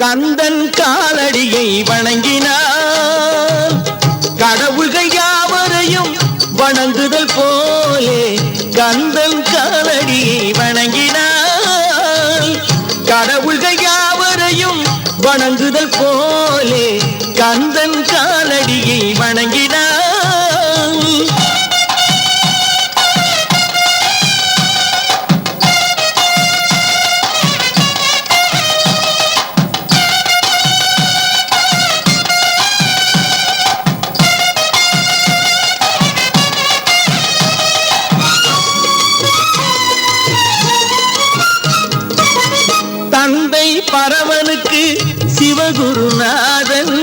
கந்தன் காலடியை வணங்கினார் கடவுள்கள் யாவரையும் வணங்குதல் போலே கந்தன் காலடியை வணங்கினார் கடவுள்கள் யாவரையும் வணங்குதல் போலே கந்தன் காலடியை வணங்கினார். தந்தை பரவனுக்கு சிவகுருநாதன்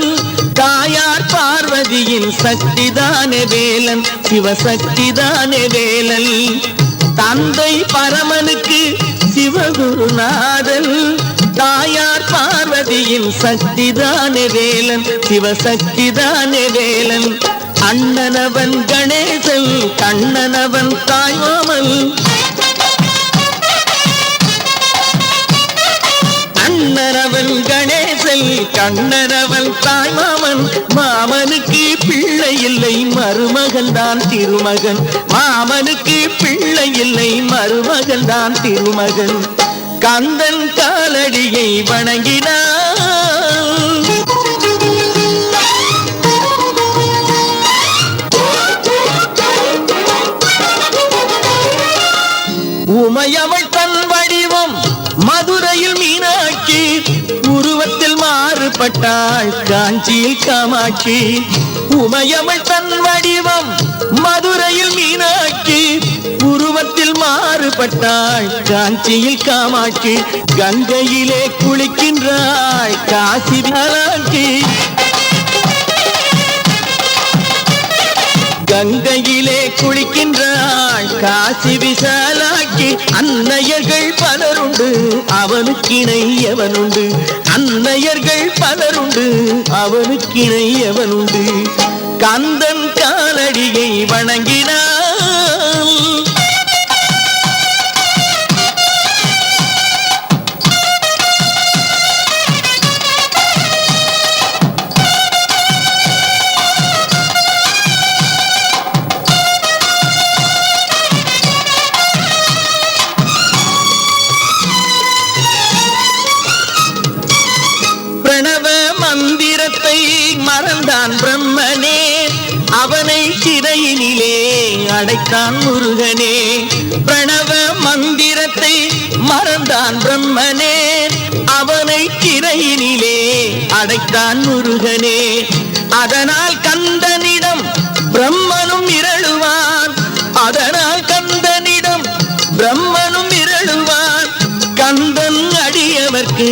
தாயார் பார்வதியின் சக்திதானே வேலன் சிவசக்திதானே வேலன். தந்தை பரமனுக்கு சிவகுருநாதன் தாயார் பார்வதியின் சக்திதானே வேலன் சிவசக்திதானே வேலன். அண்ணனவன் கணேசன் கண்ணனவன் தாய்மாமன் அண்ணனவன் கணேசன் கண்ணனவன் தாய்மாமன். மாமனுக்கு பிள்ளை இல்லை மருமகன் தான் திருமகன் மாமனுக்கு பிள்ளை இல்லை மருமகன் தான் திருமகன். கந்தன் காலடியை வணங்கினார். உமையவள் தன் வடிவம் மதுரையில் மீனாட்சி உருவத்தில் மாறுபட்டாள் காஞ்சியில் காமாட்சி. உமையவள் தன் வடிவம் மதுரையில் மீனாட்சி உருவத்தில் மாறுபட்டாள் காஞ்சியில் காமாட்சி. கங்கையிலே குளிக்கின்றாள் காசி விசாலாட்சி கங்கையிலே குளிக்கின்றாள் காசி விசாலாட்சி. அன்னையர்கள் பலருண்டு அவனுக்கிணை எவனுண்டு அன்னையர்கள் பலருண்டு அவனுக்கிணை எவனுண்டு. கந்தன் காலடியை வணங்கினார். பிரணவ மந்திரத்தை மறந்தான் பிரம்மனே அவனை சிறையினிலே அடைத்தான் முருகனே. பிரணவ மந்திரத்தை மறந்தான் பிரம்மனே அவனை சிறையினிலே அடைத்தான் முருகனே. அதனால் கந்தனிடம் பிரம்மனும் இரழுவான் அதனால் கந்தனிடம் பிரம்மனும் இரழுவான். கந்தன் அடியவர்க்கு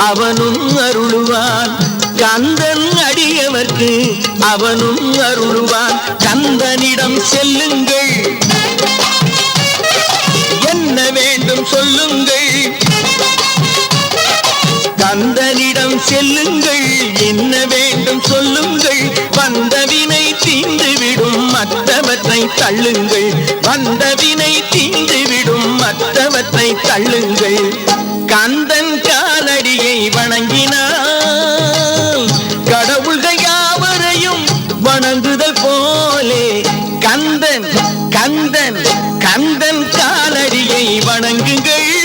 அவனும் அருளுவான் கந்தன் அடியவர்க்கு அவனும் அருளுவான். கந்தனிடம் செல்லுங்கள் என்ன வேண்டும் சொல்லுங்கள் கந்தனிடம் செல்லுங்கள் என்ன வேண்டும் சொல்லுங்கள். வந்தவினை தீந்துவிடும் மற்றவற்றை தள்ளுங்கள் வந்தவினை தீந்துவிடும் மற்றவற்றை தள்ளுங்கள். கந்தன் காலடியை வணங்கினார் கடவுள்கள் யாவரையும் வணங்குதல் போலே கந்தன் கந்தன் கந்தன் காலடியை வணங்குங்கள்.